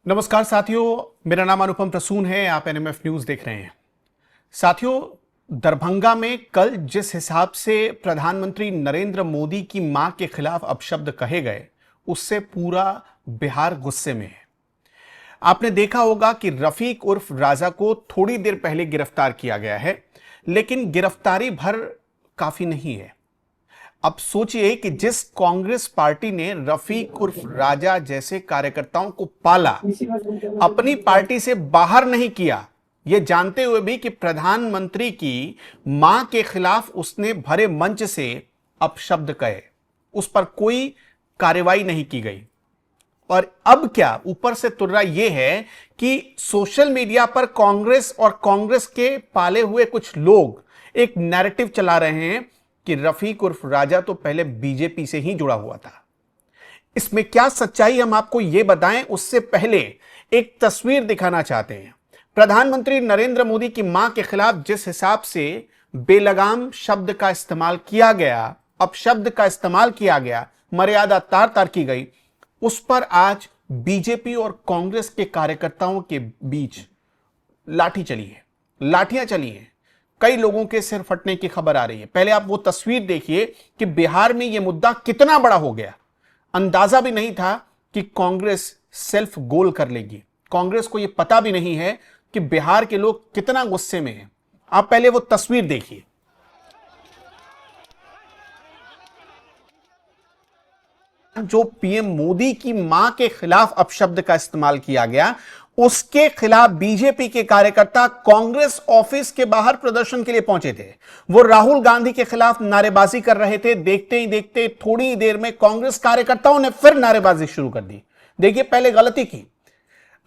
नमस्कार साथियों, मेरा नाम अनुपम प्रसून है। आप एनएमएफ न्यूज देख रहे हैं। साथियों, दरभंगा में कल जिस हिसाब से प्रधानमंत्री नरेंद्र मोदी की मां के खिलाफ अपशब्द कहे गए, उससे पूरा बिहार गुस्से में है। आपने देखा होगा कि रफीक उर्फ राजा को थोड़ी देर पहले गिरफ्तार किया गया है, लेकिन गिरफ्तारी भर काफी नहीं है। अब सोचिए कि जिस कांग्रेस पार्टी ने रफीक उर्फ राजा जैसे कार्यकर्ताओं को पाला, अपनी पार्टी से बाहर नहीं किया, यह जानते हुए भी कि प्रधानमंत्री की मां के खिलाफ उसने भरे मंच से अपशब्द कहे, उस पर कोई कार्रवाई नहीं की गई। और अब क्या ऊपर से तुर्रा यह है कि सोशल मीडिया पर कांग्रेस और कांग्रेस के पाले हुए कुछ लोग एक नैरेटिव चला रहे हैं कि रफीक उर्फ राजा तो पहले बीजेपी से ही जुड़ा हुआ था। इसमें क्या सच्चाई हम आपको यह बताएं, उससे पहले एक तस्वीर दिखाना चाहते हैं। प्रधानमंत्री नरेंद्र मोदी की मां के खिलाफ जिस हिसाब से बेलगाम शब्द का इस्तेमाल किया गया, अपशब्द का इस्तेमाल किया गया, मर्यादा तार तार की गई, उस पर आज बीजेपी और कांग्रेस के कार्यकर्ताओं के बीच लाठियां चली हैं। कई लोगों के सिर फटने की खबर आ रही है। पहले आप वो तस्वीर देखिए कि बिहार में यह मुद्दा कितना बड़ा हो गया। अंदाजा भी नहीं था कि कांग्रेस सेल्फ गोल कर लेगी। कांग्रेस को यह पता भी नहीं है कि बिहार के लोग कितना गुस्से में हैं। आप पहले वो तस्वीर देखिए। जो पीएम मोदी की मां के खिलाफ अपशब्द का इस्तेमाल किया गया, उसके खिलाफ बीजेपी के कार्यकर्ता कांग्रेस ऑफिस के बाहर प्रदर्शन के लिए पहुंचे थे। वो राहुल गांधी के खिलाफ नारेबाजी कर रहे थे। देखते ही देखते थोड़ी ही देर में कांग्रेस कार्यकर्ताओं ने फिर नारेबाजी शुरू कर दी। देखिए, पहले गलती की,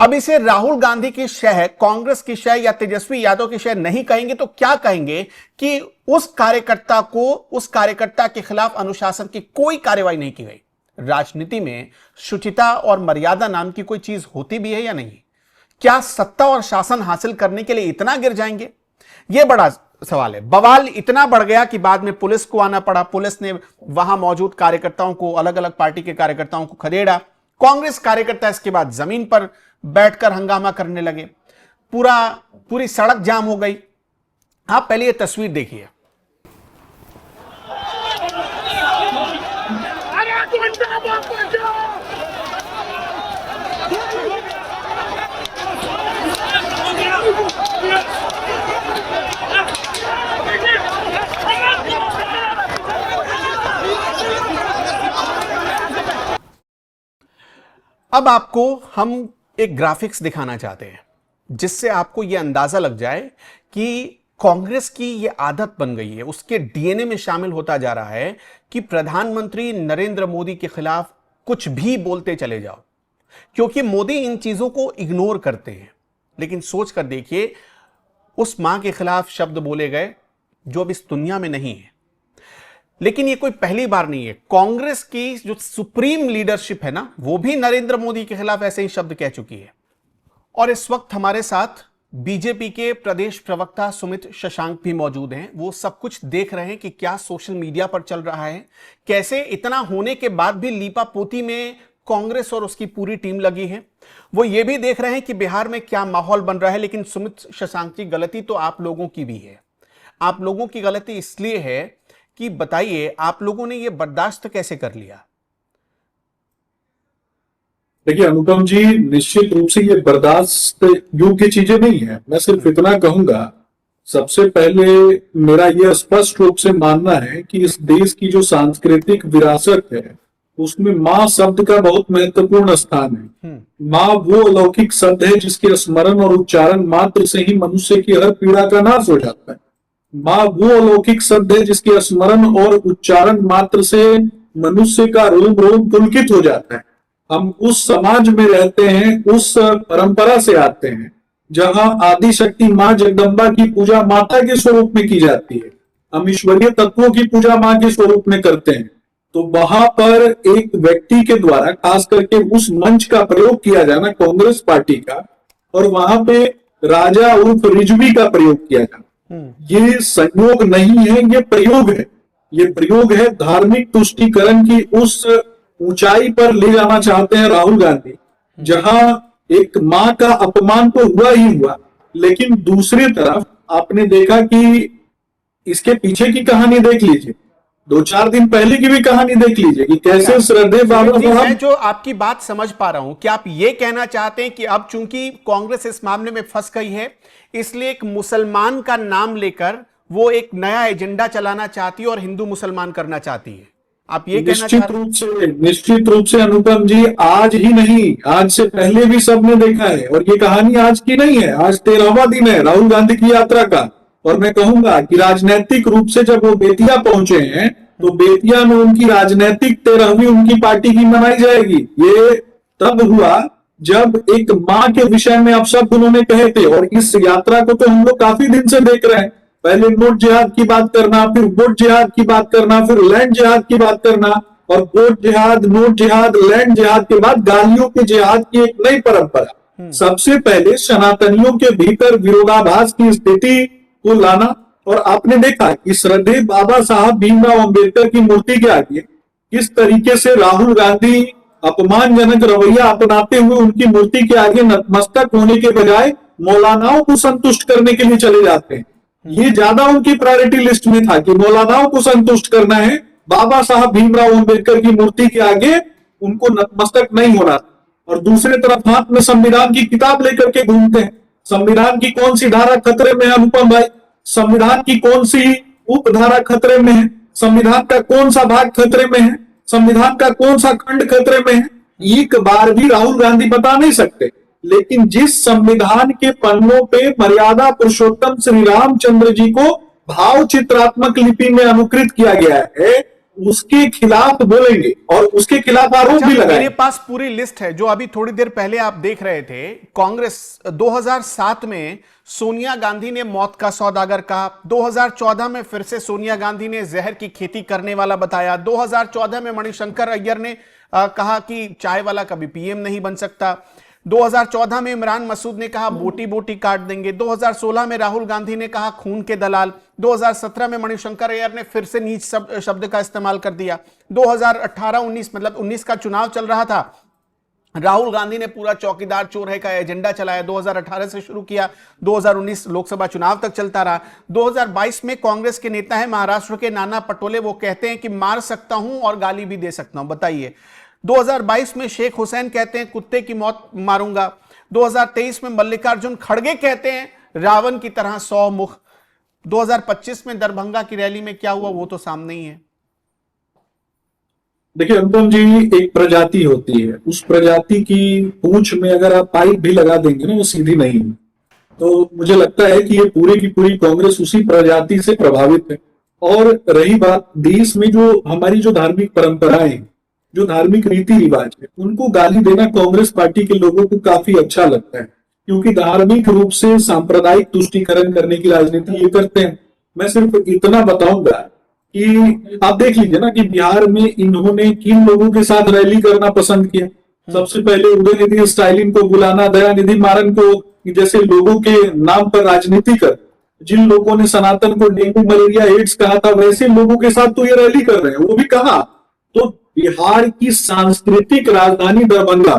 अब इसे राहुल गांधी की शह, कांग्रेस की शह या तेजस्वी यादव की शह नहीं कहेंगे तो क्या कहेंगे कि उस कार्यकर्ता के खिलाफ अनुशासन की कोई कार्रवाई नहीं की गई। राजनीति में शुचिता और मर्यादा नाम की कोई चीज होती भी है या नहीं? क्या सत्ता और शासन हासिल करने के लिए इतना गिर जाएंगे? यह बड़ा सवाल है। बवाल इतना बढ़ गया कि बाद में पुलिस को आना पड़ा। पुलिस ने वहां मौजूद कार्यकर्ताओं को, अलग अलग पार्टी के कार्यकर्ताओं को खदेड़ा। कांग्रेस कार्यकर्ता इसके बाद जमीन पर बैठकर हंगामा करने लगे। पूरी सड़क जाम हो गई। आप पहले यह तस्वीर देखिए। अब आपको हम एक ग्राफिक्स दिखाना चाहते हैं जिससे आपको यह अंदाजा लग जाए कि कांग्रेस की यह आदत बन गई है, उसके डीएनए में शामिल होता जा रहा है कि प्रधानमंत्री नरेंद्र मोदी के खिलाफ कुछ भी बोलते चले जाओ, क्योंकि मोदी इन चीजों को इग्नोर करते हैं। लेकिन सोच कर देखिए, उस मां के खिलाफ शब्द बोले गए जो अब इस दुनिया में नहीं है। लेकिन ये कोई पहली बार नहीं है। कांग्रेस की जो सुप्रीम लीडरशिप है ना, वो भी नरेंद्र मोदी के खिलाफ ऐसे ही शब्द कह चुकी है। और इस वक्त हमारे साथ बीजेपी के प्रदेश प्रवक्ता सुमित शशांक भी मौजूद हैं। वो सब कुछ देख रहे हैं कि क्या सोशल मीडिया पर चल रहा है, कैसे इतना होने के बाद भी लीपापोती में कांग्रेस और उसकी पूरी टीम लगी है। वो ये भी देख रहे हैं कि बिहार में क्या माहौल बन रहा है। लेकिन सुमित शशांक जी, गलती तो आप लोगों की भी है। आप लोगों की गलती इसलिए है कि बताइए, आप लोगों ने यह बर्दाश्त कैसे कर लिया? देखिए अनुपम जी, निश्चित रूप से ये बर्दाश्त योग्य चीजें नहीं है। मैं सिर्फ इतना कहूंगा, सबसे पहले मेरा यह स्पष्ट रूप से मानना है कि इस देश की जो सांस्कृतिक विरासत है उसमें मां शब्द का बहुत महत्वपूर्ण स्थान है। मां वो अलौकिक शब्द है जिसके स्मरण और उच्चारण मात्र से ही मनुष्य की हर पीड़ा का नाश हो जाता है। मां वो अलौकिक शब्द है जिसके स्मरण और उच्चारण मात्र से मनुष्य का रोम रोम पुलकित हो जाता है। हम उस समाज में रहते हैं, उस परंपरा से आते हैं जहां आदि शक्ति मां जगदम्बा की पूजा माता के स्वरूप में की जाती है। हम ईश्वरीय तत्वों की पूजा मां के स्वरूप में करते हैं। तो वहां पर एक व्यक्ति के द्वारा खास करके उस मंच का प्रयोग किया जाना कांग्रेस पार्टी का, और वहां पे राजा उर्फ रिजवी का प्रयोग किया जाना, ये संयोग नहीं है, ये प्रयोग है। ये प्रयोग है धार्मिक तुष्टीकरण की उस ऊंचाई पर ले जाना चाहते हैं राहुल गांधी, जहां एक मां का अपमान तो हुआ ही हुआ, लेकिन दूसरी तरफ आपने देखा कि इसके पीछे की कहानी देख लीजिए, 2-4 दिन पहले की भी कहानी देख लीजिए कि कैसे श्रद्धेय बाबा सुमित जी, मैं साहब। जो आपकी बात समझ पा रहा हूं कि आप ये कहना चाहते हैं कि अब चूंकि कांग्रेस इस मामले में फंस गई है, इसलिए एक मुसलमान का नाम लेकर वो एक नया एजेंडा चलाना चाहती है और हिंदू मुसलमान करना चाहती है, आप ये कहना चाह रहे हैं? निश्चित रूप से अनुपम जी, आज ही नहीं, आज से पहले भी सबने देखा है, और ये कहानी आज की नहीं है। आज 13वां दिन है राहुल गांधी की यात्रा का, और मैं कहूंगा कि राजनीतिक रूप से जब वो बेतिया पहुंचे हैं तो बेतिया में उनकी राजनीतिक 13वीं उनकी पार्टी की मनाई जाएगी। ये तब हुआ जब एक मां के विषय में अपशब्द उन्होंने कहे थे, और इस यात्रा को तो हम लोग काफी दिन से देख रहे हैं। पहले नोट जिहाद की बात करना, फिर वोट जिहाद की बात करना, फिर लैंड जिहाद की बात करना, और वोट जिहाद, नोट जिहाद, लैंड जिहाद के बाद गालियों के जिहाद की एक नई परंपरा। सबसे पहले सनातनियों के भीतर विरोधाभास की स्थिति को लाना, और आपने देखा कि श्रद्धेय बाबा साहब भीमराव अंबेडकर की मूर्ति के आगे किस तरीके से राहुल गांधी अपमानजनक रवैया अपनाते हुए उनकी मूर्ति के आगे नतमस्तक होने के बजाय मौलानाओं को संतुष्ट करने के लिए चले जाते हैं। ये ज्यादा उनकी प्रायोरिटी लिस्ट में था कि मौलानाओं को संतुष्ट करना है, बाबा साहब भीमराव अंबेडकर की मूर्ति के आगे उनको नतमस्तक नहीं होना। और दूसरे तरफ हाथ में संविधान की किताब लेकर के घूमते हैं। संविधान की कौन सी धारा खतरे में है अनुपम भाई? संविधान की कौन सी उपधारा खतरे में है? संविधान का कौन सा भाग खतरे में है? संविधान का कौन सा खंड खतरे में है? एक बार भी राहुल गांधी बता नहीं सकते। लेकिन जिस संविधान के पन्नों पे मर्यादा पुरुषोत्तम श्री रामचंद्र जी को भाव चित्रात्मक लिपि में अनुकृत किया गया है, उसके खिलाफ बोलेंगे और उसके खिलाफ आरोप भी लगाएंगे। मेरे पास पूरी लिस्ट है जो अभी थोड़ी देर पहले आप देख रहे थे। कांग्रेस 2007 में सोनिया गांधी ने मौत का सौदागर कहा, 2014 में फिर से सोनिया गांधी ने जहर की खेती करने वाला बताया, 2014 में मणिशंकर अय्यर ने कहा कि चाय वाला कभी पीएम नहीं बन सकता, 2014 में इमरान मसूद ने कहा बोटी बोटी काट देंगे, 2016 में राहुल गांधी ने कहा खून के दलाल, 2017 में मणिशंकर अय्यर ने फिर से नीच शब्द का इस्तेमाल कर दिया, 2018-19 मतलब 19 का चुनाव चल रहा था, राहुल गांधी ने पूरा चौकीदार चोर है का एजेंडा चलाया, 2018 से शुरू किया, 2019 लोकसभा चुनाव तक चलता रहा। 2022 में कांग्रेस के नेता है महाराष्ट्र के नाना पटोले, वो कहते हैं कि मार सकता हूं और गाली भी दे सकता हूं। बताइए, 2022 में शेख हुसैन कहते हैं कुत्ते की मौत मारूंगा, 2023 में मल्लिकार्जुन खड़गे कहते हैं रावण की तरह 100 मुख, 2025 में दरभंगा की रैली में क्या हुआ वो तो सामने ही है। देखिए अनुपम जी, एक प्रजाति होती है, उस प्रजाति की पूंछ में अगर आप पाइप भी लगा देंगे ना, वो सीधी नहीं है। तो मुझे लगता है कि ये पूरी की पूरी कांग्रेस उसी प्रजाति से प्रभावित है। और रही बात देश में जो हमारी जो धार्मिक परंपराएं, जो धार्मिक रीति रिवाज है, उनको गाली देना कांग्रेस पार्टी के लोगों को काफी अच्छा लगता है, क्योंकि धार्मिक रूप से सांप्रदायिक तुष्टीकरण करने की राजनीति ये करते हैं। मैं सिर्फ इतना बताऊंगा कि आप देख लीजिए ना कि बिहार में इन्होंने किन लोगों के साथ रैली करना पसंद किया। सबसे पहले उदयनिधि स्टालिन को बुलाना, दयानिधि मारन को जैसे लोगों के नाम पर राजनीति कर, जिन लोगों ने सनातन को डेंगू मलेरिया एड्स कहा था, वैसे लोगों के साथ तो ये रैली कर रहे हैं। वो भी कहा तो बिहार की सांस्कृतिक राजधानी दरभंगा,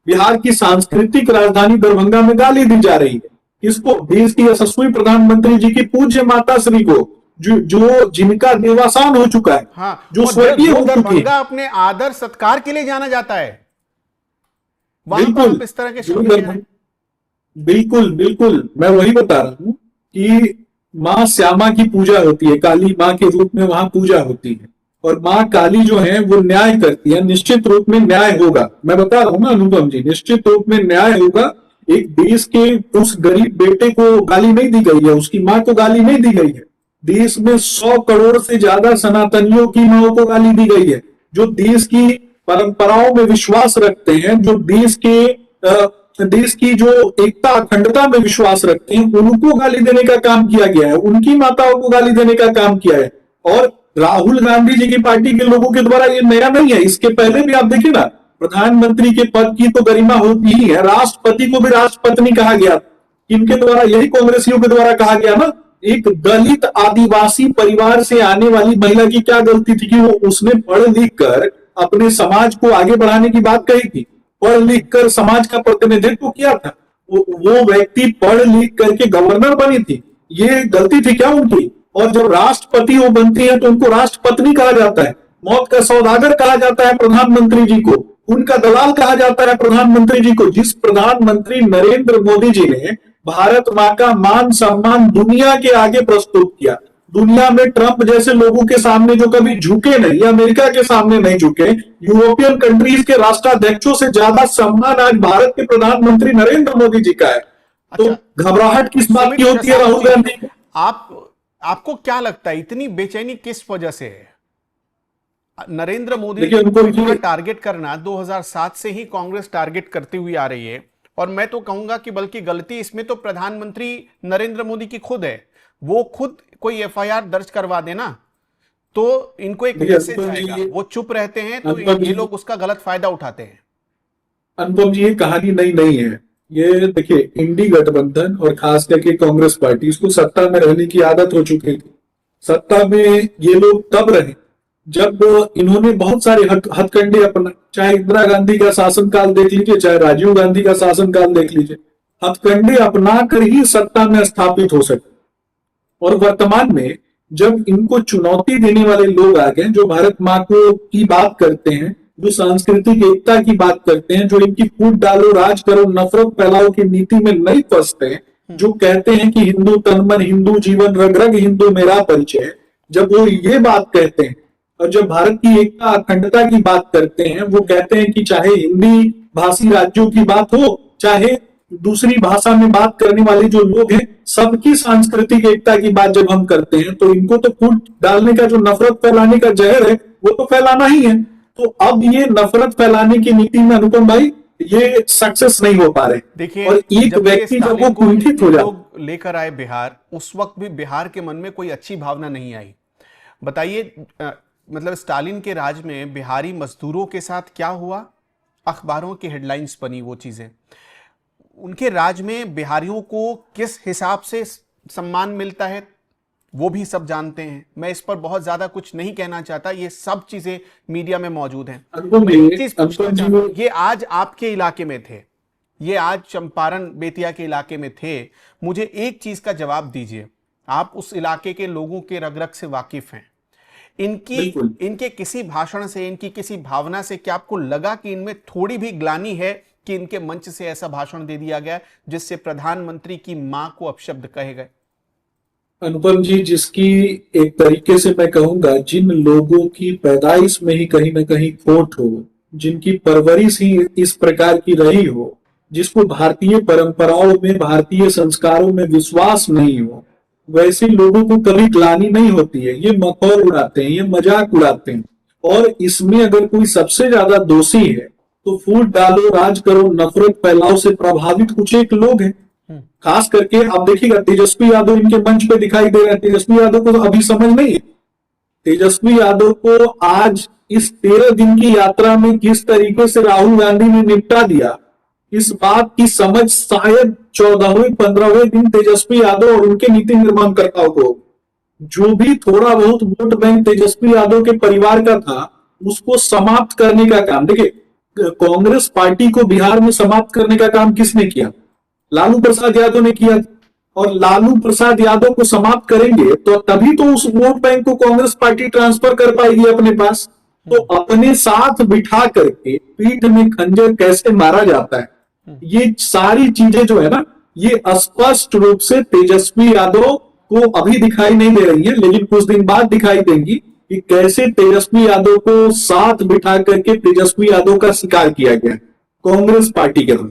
बिहार की सांस्कृतिक राजधानी दरभंगा में गाली दी जा रही है। इसको देश की यशस्वी प्रधानमंत्री जी की पूज्य माता श्री को, जो जिनका देवासान हो चुका है, हाँ, जो स्वर्गीय हो चुकी है। दरभंगा अपने आदर सत्कार के लिए जाना जाता है, वहां पर आप इस तरह के शब्द। बिल्कुल बिल्कुल, मैं वही बता रहा हूं कि मां श्यामा की पूजा होती है, काली मां के रूप में वहां पूजा होती है, और मां काली जो है वो न्याय करती है। निश्चित रूप में न्याय होगा, मैं बता रहा हूं ना अनुपम जी, निश्चित रूप में न्याय होगा। एक देश के उस गरीब बेटे को गाली नहीं दी गई है, उसकी मां को गाली नहीं दी गई है। देश में 100 करोड़ से ज्यादा सनातनियों की माओं को गाली दी गई है, जो देश की परंपराओं में विश्वास रखते हैं, जो देश की जो एकता अखंडता में विश्वास रखते हैं, उनको गाली देने का काम किया गया है, उनकी माताओं को गाली देने का काम किया है। और राहुल गांधी जी की पार्टी के लोगों के द्वारा ये नया नहीं है। इसके पहले भी आप देखिए ना, प्रधानमंत्री के पद की तो गरिमा होती ही है, राष्ट्रपति को भी राष्ट्रपत्नी कहा गया, इनके द्वारा, यही कांग्रेसियों के द्वारा कहा गया ना। एक दलित आदिवासी परिवार से आने वाली महिला की क्या गलती थी कि वो उसने पढ़ लिख कर अपने समाज को आगे बढ़ाने की बात कही थी। पढ़ लिख कर समाज का प्रतिनिधित्व किया था, वो व्यक्ति पढ़ लिख करके गवर्नर बनी थी, ये गलती थी क्या उनकी? और जब राष्ट्रपति वो बनती है तो उनको राष्ट्रपत्नी कहा जाता है, मौत का सौदागर कहा जाता है प्रधानमंत्री जी को, उनका दलाल कहा जाता है प्रधानमंत्री जी को। जिस प्रधानमंत्री नरेंद्र मोदी जी ने भारत मां का मान सम्मान दुनिया के आगे प्रस्तुत किया, दुनिया में ट्रंप जैसे लोगों के सामने जो कभी झुके नहीं, अमेरिका के सामने नहीं झुके, यूरोपियन कंट्रीज के राष्ट्राध्यक्षों से ज्यादा सम्मान आज भारत के प्रधानमंत्री नरेंद्र मोदी जी का है। तो घबराहट किस बात की होती है राहुल गांधी? आपको क्या लगता है इतनी बेचैनी किस वजह से है? नरेंद्र मोदी देखिए, उनको टारगेट करना 2007 से ही कांग्रेस टारगेट करती हुई आ रही है, और मैं तो कहूंगा कि बल्कि गलती इसमें तो प्रधानमंत्री नरेंद्र मोदी की खुद है। वो खुद कोई एफआईआर दर्ज करवा देना तो इनको एक मैसेज आएगा, वो चुप रहते हैं तो ये लोग उसका गलत फायदा उठाते हैं। अनुपम जी, ये कहानी नई नहीं है। ये देखिए, इंडी गठबंधन और खास करके कांग्रेस पार्टी, इसको सत्ता में रहने की आदत हो चुकी थी। सत्ता में ये लोग तब रहे जब इन्होंने बहुत सारे हथकंडे अपना, चाहे इंदिरा गांधी का शासनकाल देख लीजिए, चाहे राजीव गांधी का शासनकाल देख लीजिए, हथकंडे अपना कर ही सत्ता में स्थापित हो सके। और वर्तमान में जब इनको चुनौती देने वाले लोग आ गए, जो भारत मां को की बात करते हैं, जो सांस्कृतिक एकता की बात करते हैं, जो इनकी फूट डालो राज करो नफरत फैलाओ की नीति में नहीं फंसते, जो कहते हैं कि हिंदू तन मन हिंदू जीवन रग रग हिंदू मेरा परिचय, जब वो ये बात कहते हैं और जब भारत की एकता अखंडता की बात करते हैं, वो कहते हैं कि चाहे हिंदी भाषी राज्यों की बात हो, चाहे दूसरी भाषा में बात करने वाले जो लोग हैं, सबकी सांस्कृतिक एकता की बात जब हम करते हैं, तो इनको तो फूट डालने का, जो नफरत फैलाने का जहर है, वो तो फैलाना ही है। तो अब ये नफरत फैलाने की नीति में अनुपम भाई ये सक्सेस नहीं हो पा रहे। देखिए, और एक व्यक्ति जब वो कुंठित हो जाए, लेकर आए बिहार, उस वक्त भी बिहार के मन में कोई अच्छी भावना नहीं आई। बताइए, मतलब स्टालिन के राज में बिहारी मजदूरों के साथ क्या हुआ? अखबारों की हेडलाइंस बनी वो चीजें। उनके राज में बिहारियों को किस हिसाब से सम्मान मिलता है वो भी सब जानते हैं। मैं इस पर बहुत ज्यादा कुछ नहीं कहना चाहता, ये सब चीजें मीडिया में मौजूद हैं। ये आज आपके इलाके में थे, ये आज चंपारण बेतिया के इलाके में थे। मुझे एक चीज का जवाब दीजिए, आप उस इलाके के लोगों के रग रग से वाकिफ हैं। इनके किसी भाषण से, इनकी किसी भावना से क्या आपको लगा कि इनमें थोड़ी भी ग्लानि है कि इनके मंच से ऐसा भाषण दे दिया गया जिससे प्रधानमंत्री की मां को अपशब्द कहे गए? अनुपम जी, जिसकी एक तरीके से मैं कहूंगा, जिन लोगों की पैदाइश में ही कहीं ना कहीं खोट हो, जिनकी परवरिश ही इस प्रकार की रही हो, जिसको भारतीय परंपराओं में, भारतीय संस्कारों में विश्वास नहीं हो, वैसे लोगों को कभी ग्लानि नहीं होती है। ये मखौल उड़ाते हैं, ये मजाक उड़ाते हैं। और इसमें अगर कोई सबसे ज्यादा दोषी है तो फूट डालो राज करो नफरत फैलाओ से प्रभावित कुछ एक लोग हैं। खास करके आप देखिएगा, तेजस्वी यादव इनके मंच पे दिखाई दे रहे हैं। तेजस्वी यादव को तो अभी समझ नहीं है। तेजस्वी यादव को आज इस 13 दिन की यात्रा में किस तरीके से राहुल गांधी ने निपटा दिया, इस बात की समझ शायद 14वें 15वें दिन तेजस्वी यादव और उनके नीति निर्माणकर्ताओं को, जो भी थोड़ा बहुत वोट बैंक तेजस्वी यादव के परिवार का था, उसको समाप्त करने का काम, देखिए कांग्रेस पार्टी को बिहार में समाप्त करने का काम किसने किया? लालू प्रसाद यादव ने किया। और लालू प्रसाद यादव को समाप्त करेंगे तो तभी तो उस वोट बैंक को कांग्रेस पार्टी ट्रांसफर कर पाएगी अपने पास। तो अपने साथ बिठा करके पीठ में खंजर कैसे मारा जाता है, ये सारी चीजें जो है ना, ये स्पष्ट रूप से तेजस्वी यादव को अभी दिखाई नहीं दे रही है, लेकिन कुछ दिन बाद दिखाई देंगी कि कैसे तेजस्वी यादव को साथ बिठा करके तेजस्वी यादव का शिकार किया गया कांग्रेस पार्टी के द्वारा।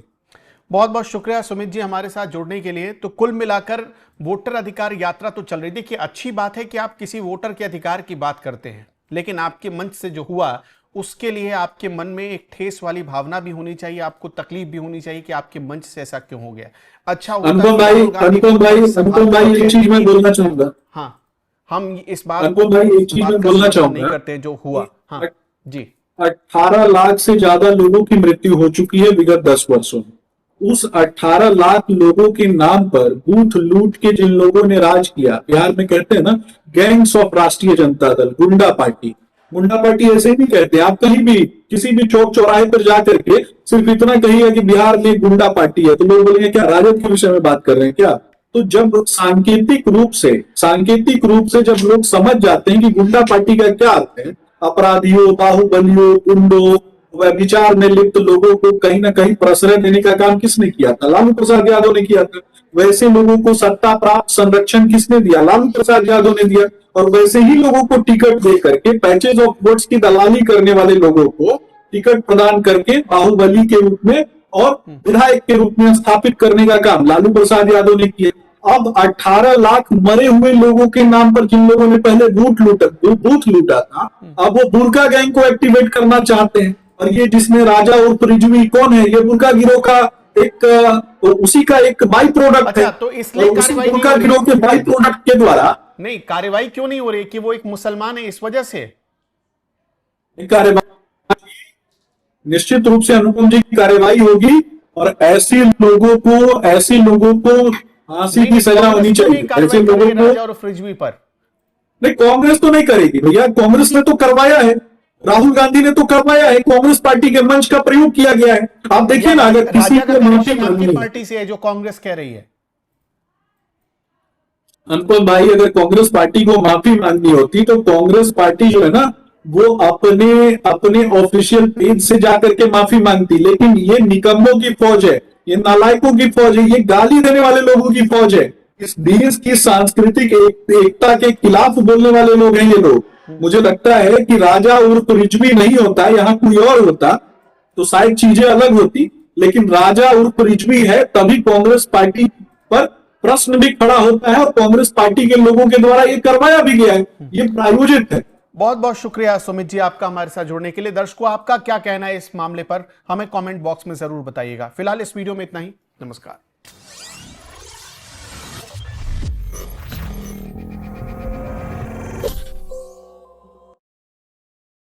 बहुत बहुत शुक्रिया सुमित जी हमारे साथ जुड़ने के लिए। तो कुल मिलाकर वोटर अधिकार यात्रा तो चल रही। देखिए, अच्छी बात है कि आप किसी वोटर के अधिकार की बात करते हैं, लेकिन आपके मंच से जो हुआ उसके लिए आपके मन में एक ठेस वाली भावना भी होनी चाहिए, आपको तकलीफ भी होनी चाहिए कि आपके मंच से ऐसा क्यों हो गया। अच्छा, अनुपम भाई एक चीज मैं बोलना चाहूंगा। हाँ, हम इस बात एक चीज मैं बोलना चाहूंगा, नहीं करते जो हुआ। हाँ जी, 18 लाख से ज्यादा लोगों की मृत्यु हो चुकी है विगत 10 वर्षों में। उस 18 लाख लोगों के नाम पर बूथ लूट के जिन लोगों ने राज किया, बिहार में कहते हैं ना गैंग्स ऑफ राष्ट्रीय जनता दल, गुंडा पार्टी, गुंडा पार्टी ऐसे ही नहीं कहते। आप कहीं भी किसी भी चौक चौराहे पर जाकर के सिर्फ इतना कहिएगा कि बिहार में गुंडा पार्टी है, तो लोग बोलेंगे क्या राजद के विषय में बात कर रहे हैं क्या? तो जब सांकेतिक रूप से जब लोग समझ जाते हैं कि गुंडा पार्टी का क्या अर्थ है, अपराधियों, बाहुबलियों, गुंडों, व्यभिचार में लिप्त लोगों को कहीं ना कहीं प्रश्रय देने का काम किसने किया था? लालू प्रसाद यादव ने किया था। वैसे लोगों को सत्ता प्राप्त संरक्षण किसने दिया? लालू प्रसाद यादव ने दिया। और वैसे ही लोगों को टिकट दे करके पैचेज ऑफ वोट्स की दलाली करने वाले लोगों को टिकट प्रदान करके बाहुबली के रूप में और विधायक के रूप में स्थापित करने का काम लालू प्रसाद यादव ने किया। अब 18 लाख मरे हुए लोगों के नाम पर जिन लोगों ने पहले बूथ लूटा था, अब वो बुर्का गैंग को एक्टिवेट करना चाहते हैं। और ये जिसने राजा उर्फ रिजवी कौन है? ये बुर्का गिरोह का उसी का एक बाई प्रोडक्ट अच्छा, है। तो इसलिए उसी कार्रवाई बुर्का नहीं हो गिरोह के बाई प्रोडक्ट के द्वारा नहीं, कार्रवाई क्यों नहीं हो रही कि वो एक मुसलमान है इस वजह से? कार्यवाही निश्चित रूप से अनुपम जी की कार्यवाही होगी और ऐसे लोगों को फांसी की सजा होनी चाहिए। ऐसे लोगों को राजा और रिजवी पर नहीं, कांग्रेस तो नहीं करेगी भैया। कांग्रेस ने तो करवाया है, राहुल गांधी ने तो करवाया है, कांग्रेस पार्टी के मंच का प्रयोग किया गया है। आप देखिए ना, अगर किसी को माफी मांगनी है, पार्टी से है जो कांग्रेस कह रही है। अनुपम भाई, अगर कांग्रेस पार्टी को माफी मांगनी होती तो कांग्रेस पार्टी जो है ना, वो अपने ऑफिशियल पेज से जाकर के माफी मांगती। लेकिन ये निकम्मों की फौज है, ये नालायकों की फौज है, ये गाली देने वाले लोगों की फौज है। इस देश की सांस्कृतिक एकता के खिलाफ बोलने वाले लोग हैं ये लोग। मुझे लगता है कि राजा उर्फ रिजवी नहीं होता, यहाँ कोई और होता तो शायद चीजें अलग होती। लेकिन राजा उर्फ रिजवी है, तभी कांग्रेस पार्टी पर प्रश्न भी खड़ा होता है और कांग्रेस पार्टी के लोगों के द्वारा ये करवाया भी गया है, ये प्रायोजित है। बहुत बहुत शुक्रिया सुमित जी आपका हमारे साथ जुड़ने के लिए। दर्शकों, आपका क्या कहना है इस मामले पर हमें कमेंट बॉक्स में जरूर बताइएगा। फिलहाल इस वीडियो में इतना ही। नमस्कार।